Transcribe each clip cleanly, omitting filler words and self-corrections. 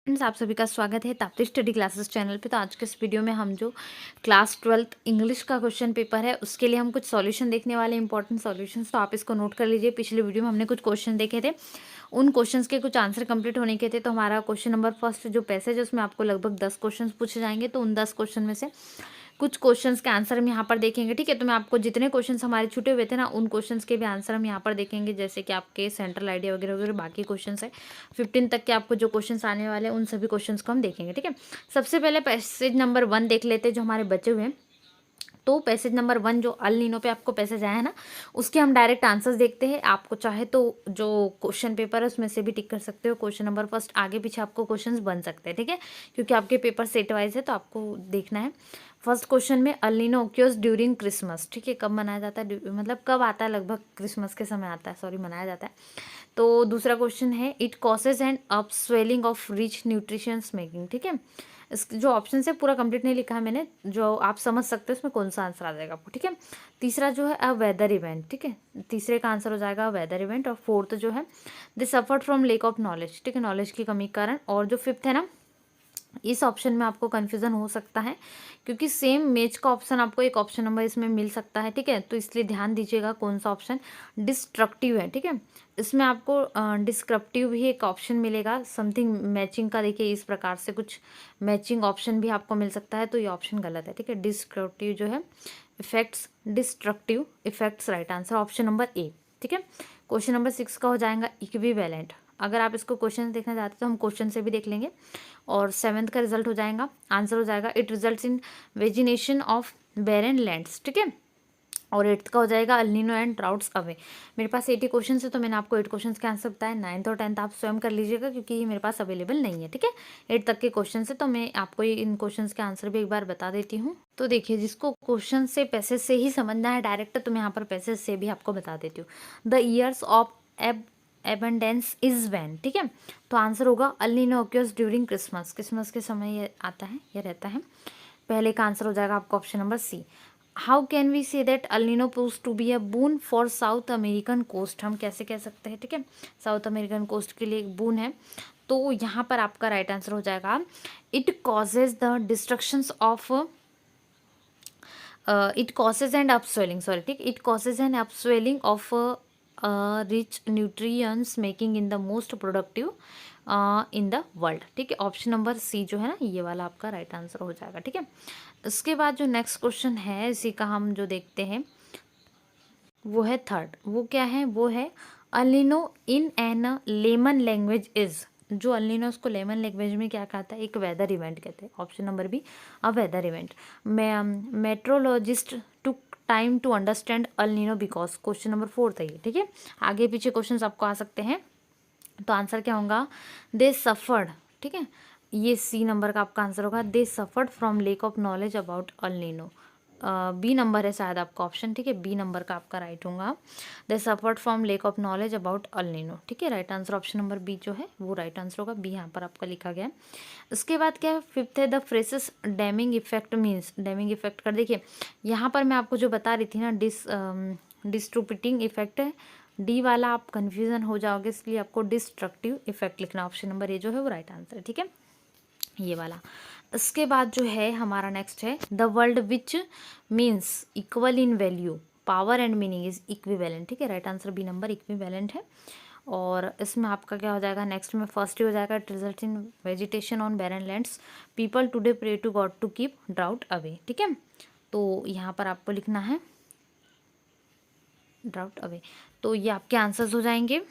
Friends, आप सभी का स्वागत है ताप्ती स्टडी क्लासेस चैनल पे। तो आज के इस वीडियो में हम जो क्लास 12th इंग्लिश का क्वेश्चन पेपर है उसके लिए हम कुछ सॉल्यूशन देखने वाले इंपॉर्टेंट सॉल्यूशंस। तो आप इसको नोट कर लीजिए। पिछले वीडियो में हमने कुछ क्वेश्चन देखे थे, उन क्वेश्चंस के कुछ आंसर कंप्लीट होने के थे। तो हमारा क्वेश्चन नंबर फर्स्ट जो पैसेज है उसमें आपको लगभग 10 क्वेश्चन पूछे जाएंगे। तो उन 10 क्वेश्चन में से कुछ क्वेश्चंस के आंसर हम यहाँ पर देखेंगे, ठीक है। तो मैं आपको जितने क्वेश्चंस हमारे छूटे हुए थे ना, उन क्वेश्चंस के भी आंसर हम यहाँ पर देखेंगे, जैसे कि आपके सेंट्रल आइडिया वगैरह वगैरह बाकी क्वेश्चंस है 15 तक के आपको जो क्वेश्चंस आने वाले हैं उन सभी क्वेश्चंस को हम देखेंगे, ठीक है। सबसे पहले पैसेज नंबर 1 देख लेते हैं जो हमारे बचे हुए हैं। तो पैसेज नंबर 1 जो अल नीनो पे आपको पैसेज आया है ना, उसके हम डायरेक्ट आंसर्स देखते हैं। आपको चाहे तो जो क्वेश्चन पेपर है उसमें से भी टिक कर सकते हो। क्वेश्चन नंबर फर्स्ट आगे पीछे आपको क्वेश्चंस बन सकते हैं, ठीक है, क्योंकि आपके पेपर सेट वाइज है तो आपको देखना है। फर्स्ट क्वेश्चन में अल नीनो ओक्योर्स ड्यूरिंग क्रिसमस, ठीक है, कब मनाया जाता है, मतलब कब आता है, लगभग क्रिसमस के समय आता है, सॉरी, मनाया जाता है। तो दूसरा क्वेश्चन है it causes and up swelling of rich nutritions making, ठीक है। इस जो ऑप्शन है पूरा कंप्लीट नहीं लिखा है मैंने, जो आप समझ सकते हो उसमें कौन सा आंसर आ जाएगा आपको, ठीक है। तीसरा जो है अ वेदर इवेंट, ठीक है, तीसरे का आंसर हो जाएगा वेदर इवेंट। और फोर्थ जो है they suffered from lack of knowledge, ठीक है, नॉलेज की कमी के कारण। और जो फिफ्थ है ना, इस ऑप्शन में आपको कन्फ्यूजन हो सकता है क्योंकि सेम मैच का ऑप्शन आपको एक ऑप्शन नंबर इसमें मिल सकता है, ठीक है। तो इसलिए ध्यान दीजिएगा कौन सा ऑप्शन डिस्ट्रक्टिव है, ठीक है। इसमें आपको डिस्क्रप्टिव भी एक ऑप्शन मिलेगा, समथिंग मैचिंग का, देखिए इस प्रकार से कुछ मैचिंग ऑप्शन भी आपको मिल सकता है। तो ये ऑप्शन गलत है, ठीक है। डिस्क्रप्टिव जो है effects, destructive effects, right answer option number A, ठीक है। क्वेश्चन नंबर 6 का हो जाएगा इक्विवेलेंट। अगर आप इसको क्वेश्चन देखना चाहते हैं तो हम क्वेश्चन से भी देख लेंगे। और 7th का रिजल्ट हो जाएगा, आंसर हो जाएगा it results in vegetation of barren lands, ठीक है। और 8th का हो जाएगा El Nino and droughts away. मेरे पास 80 क्वेश्चन है तो मैंने आपको 8 क्वेश्चन के आंसर बताया। 9th और 10th आप स्वयं कर लीजिएगा क्योंकि ये मेरे पास अवेलेबल नहीं है, ठीक है। 8 तक के क्वेश्चन है तो मैं आपको इन क्वेश्चन के आंसर भी एक बार बता देती हूँ। तो देखिए, जिसको क्वेश्चन से पैसेज से ही समझना है डायरेक्ट, तो मैं यहाँ पर पैसेज से भी आपको बता देती हूँ। The years of abundance is vain, ठीक है। तो आंसर होगा El Nino occurs during Christmas, Christmas के समय ये आता है, ये रहता है। पहले का आंसर हो जाएगा आपका option number C. How can we say that El Nino proves to be a boon for South American coast, हम कैसे कह सकते हैं, ठीक है, साउथ अमेरिकन कोस्ट के लिए एक बून है। तो यहाँ पर आपका राइट आंसर हो जाएगा it causes the destructions of it causes and upswelling, sorry, ठीक, it causes and upswelling of rich nutrients making in the most productive in the world, ठीक है। ऑप्शन नंबर सी जो है ना, ये वाला आपका राइट आंसर हो जाएगा, ठीक है। इसके बाद जो नेक्स्ट क्वेश्चन है इसी का हम जो देखते हैं वो है थर्ड। वो क्या है, वो है El Nino in an layman language is, जो अल नीनो उसको लेमन लैंग्वेज में क्या कहता है, एक वेदर इवेंट कहते हैं। Option number B a weather event. Meteorologist to time to understand El Nino because, question number 4 था ये, ठीक है। आगे पीछे क्वेश्चन आपको आ सकते हैं। तो आंसर क्या होगा, दे सफर्ड, ठीक है, ये सी नंबर का आपका आंसर होगा। They suffered from lack of knowledge about El Nino, B number है शायद आपका ऑप्शन, ठीक है, बी नंबर का आपका राइट होगा। They suffered from lack of knowledge about El Nino, ठीक है, right answer option number B जो है वो राइट आंसर होगा, बी यहाँ पर आपका लिखा गया है। उसके बाद क्या है, फिफ्थ है the phrases damming effect means, damming effect कर देखिए, यहाँ पर मैं आपको जो बता रही थी ना, डिस्ट्रीब्यूटिंग इफेक्ट है, डी वाला आप कन्फ्यूजन हो जाओगे, इसलिए आपको डिस्ट्रक्टिव इफेक्ट लिखना। ऑप्शन नंबर ए जो है वो राइट आंसर है, ठीक है, ये वाला। इसके बाद जो है हमारा नेक्स्ट है the world which means equal in value power and meaning is equivalent, ठीक है, right answer B number equivalent है। और इसमें आपका क्या हो जाएगा, नेक्स्ट में फर्स्ट ही हो जाएगा it result in vegetation on barren lands, people today pray to God to keep drought away, ठीक है। तो यहाँ पर आपको लिखना है ड्राउट अवे। तो ये आपके आंसर्स हो जाएंगे,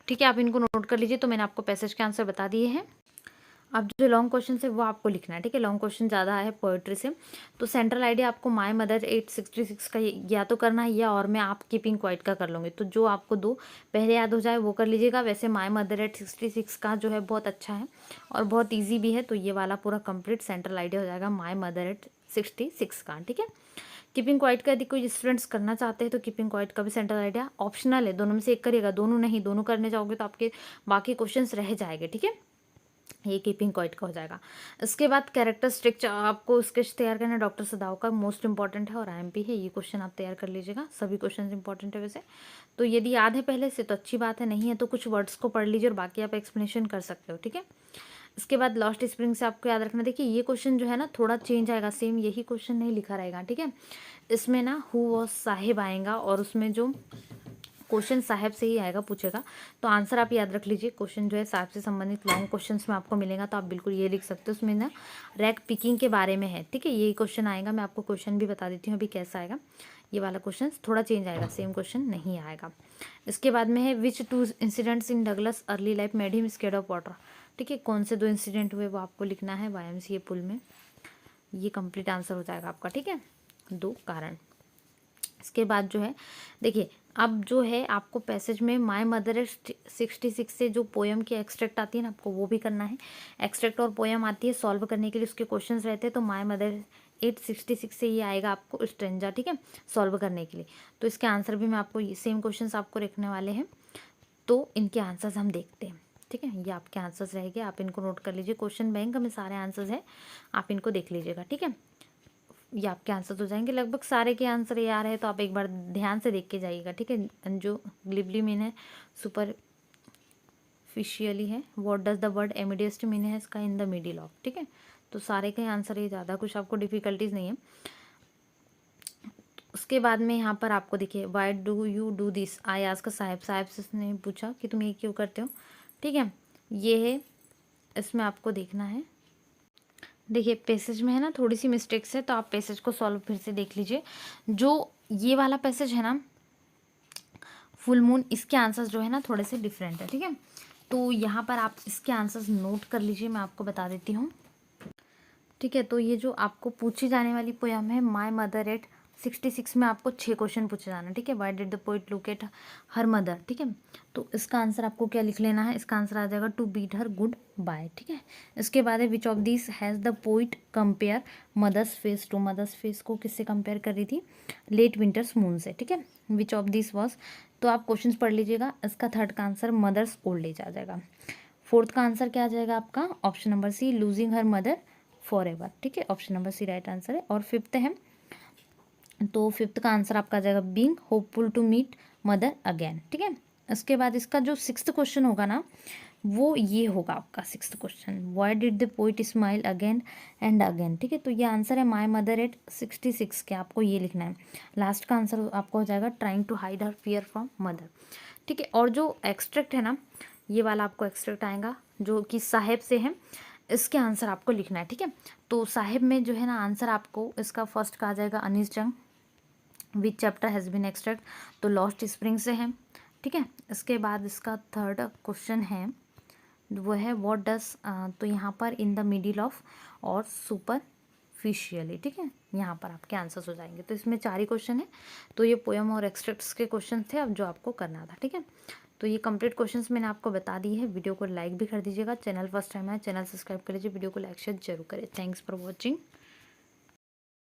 ठीक है, आप इनको नोट कर लीजिए। तो मैंने आपको पैसेज के आंसर बता दिए हैं। अब जो लॉन्ग क्वेश्चन है वो आपको लिखना है, ठीक है, लॉन्ग क्वेश्चन ज़्यादा है पोएट्री से। तो सेंट्रल आइडिया आपको माय मदर 866 का या तो करना है, या और मैं आप कीपिंग क्वाइट का कर लूँगी। तो जो आपको दो पहले याद हो जाए वो कर लीजिएगा। वैसे माय मदर 866 का जो है बहुत अच्छा है और बहुत ईजी भी है, तो ये वाला पूरा कंप्लीट सेंट्रल आइडिया हो जाएगा माय मदर 866 का, ठीक है। कीपिंग क्वाइट का यदि कोई स्टूडेंट्स करना चाहते हैं तो कीपिंग क्वाइट का भी सेंट्रल आइडिया ऑप्शनल है, दोनों में से एक करिएगा, दोनों नहीं, दोनों करने जाओगे तो आपके बाकी क्वेश्चंस रह जाएंगे, ठीक है। ये कीपिंग क्वाइट का हो जाएगा। इसके बाद कैरेक्टर स्ट्रक्चर आपको स्केच तैयार करना है, डॉक्टर सदाव का मोस्ट इंपॉर्टेंट है और आईएमपी है, ये क्वेश्चन आप तैयार कर लीजिएगा। सभी क्वेश्चन इंपॉर्टेंट है वैसे, तो यदि याद है पहले से तो अच्छी बात है, नहीं है तो कुछ वर्ड्स को पढ़ लीजिए और बाकी आप एक्सप्लेनेशन कर सकते हो, ठीक है। इसके बाद लॉस्ट स्प्रिंग से आपको याद रखना, देखिए ये क्वेश्चन जो है ना थोड़ा चेंज आएगा, सेम यही क्वेश्चन नहीं लिखा रहेगा, ठीक है। इसमें ना हु वॉज साहिब आएगा और उसमें जो क्वेश्चन साहब से ही आएगा, पूछेगा। तो आंसर आप याद रख लीजिए, क्वेश्चन जो है साहब से संबंधित लॉन्ग क्वेश्चंस में आपको मिलेगा, तो आप बिल्कुल ये लिख सकते हो। उसमें ना रैक पिकिंग के बारे में है, ठीक है, यही क्वेश्चन आएगा। मैं आपको क्वेश्चन भी बता देती हूँ अभी कैसा आएगा। ये वाला क्वेश्चन थोड़ा चेंज आएगा, सेम क्वेश्चन नहीं आएगा। इसके बाद में है which two incidents in Douglas early life made him scared of water, ठीक है। कौन से 2 इंसिडेंट हुए वो आपको लिखना है YMCA पुल में। ये कंप्लीट आंसर हो जाएगा आपका, ठीक है, 2 कारण। इसके बाद जो है देखिए, अब जो है आपको पैसेज में माय मदर एट 66 से जो पोएम की एक्सट्रैक्ट आती है ना, आपको वो भी करना है। एक्सट्रैक्ट और पोएम आती है सॉल्व करने के लिए, उसके क्वेश्चंस रहते हैं। तो माय मदर 866 से ये आएगा आपको स्ट्रेंजा, ठीक है, सॉल्व करने के लिए। तो इसके आंसर भी मैं आपको ये सेम क्वेश्चंस आपको रखने वाले हैं। तो इनके आंसर्स हम देखते हैं, ठीक है। ये आपके आंसर्स रहेंगे, आप इनको नोट कर लीजिए। क्वेश्चन बैंक में सारे आंसर्स है, आप इनको देख लीजिएगा, ठीक है। ये आपके आंसर हो जाएंगे, लगभग सारे के आंसर ये आ रहे हैं, तो आप एक बार ध्यान से देख के जाइएगा, ठीक है। जो ग्लिबली मीन है सुपरफिशियली है, what does the word immediate mean है इसका इन द मिडिल ऑफ, ठीक है। तो सारे के आंसर ये, ज़्यादा कुछ आपको डिफिकल्टीज नहीं है। उसके बाद में यहाँ पर आपको देखिए, why do you do this I ask साहब, साहब से उसने पूछा कि तुम ये क्यों करते हो, ठीक है। ये है, इसमें आपको देखना है, देखिए पैसेज में है ना थोड़ी सी मिस्टेक्स है, तो आप पैसेज को सॉल्व फिर से देख लीजिए। जो ये वाला पैसेज है ना फुल मून, इसके आंसर्स जो है ना थोड़े से डिफरेंट है, ठीक है। तो यहाँ पर आप इसके आंसर्स नोट कर लीजिए, मैं आपको बता देती हूँ, ठीक है। तो ये जो आपको पूछी जाने वाली पोयम है माय मदर एट 66 में आपको 6 क्वेश्चन पूछे जाना, ठीक है। Why did the poet look at her mother, ठीक है। तो इसका आंसर आपको क्या लिख लेना है, इसका आंसर आ जाएगा to bid her good bye, ठीक है। इसके बाद है which of this has the poet compare mother's face to, mother's face को किससे कंपेयर कर रही थी, लेट विंटर्स मून से, ठीक है। विच ऑफ दिस वॉज, तो आप क्वेश्चन पढ़ लीजिएगा। इसका थर्ड का आंसर मदर्स ओल्ड एज आ जाएगा। फोर्थ का आंसर क्या आ जाएगा आपका, option number C losing her mother forever, ठीक है, option number C right answer है। और फिफ्थ है, तो फिफ्थ का आंसर आपका आ जाएगा being hopeful to meet mother again, ठीक है। इसके बाद इसका जो 6th क्वेश्चन होगा ना, वो ये होगा आपका 6th question, why did the poet smile again and again, ठीक है। तो ये आंसर है माय मदर एट 66 के, आपको ये लिखना है। लास्ट का आंसर आपको हो जाएगा trying to hide her fear from mother, ठीक है। और जो एक्सट्रैक्ट है ना, ये वाला आपको एक्सट्रैक्ट आएगा जो कि साहेब से है, इसके आंसर आपको लिखना है, ठीक है। तो साहेब में जो है ना आंसर आपको इसका फर्स्ट का आ जाएगा Anees Jung, which chapter has been extract, तो लॉस्ट स्प्रिंग से है, ठीक है। इसके बाद इसका थर्ड क्वेश्चन है वो है व्हाट डस, तो यहाँ पर इन द मिडिल ऑफ और सुपरफिशियली, ठीक है। यहाँ पर आपके आंसर्स हो जाएंगे। तो इसमें 4 ही क्वेश्चन है, तो ये पोएम और एक्सट्रैक्ट्स के क्वेश्चन थे अब जो आपको करना था, ठीक है। तो ये कंप्लीट क्वेश्चंस मैंने आपको बता दी है। वीडियो को लाइक भी कर दीजिएगा, चैनल फर्स्ट टाइम है चैनल सब्सक्राइब कर लीजिए, वीडियो को लाइक शेयर जरूर करें। Thanks for watching.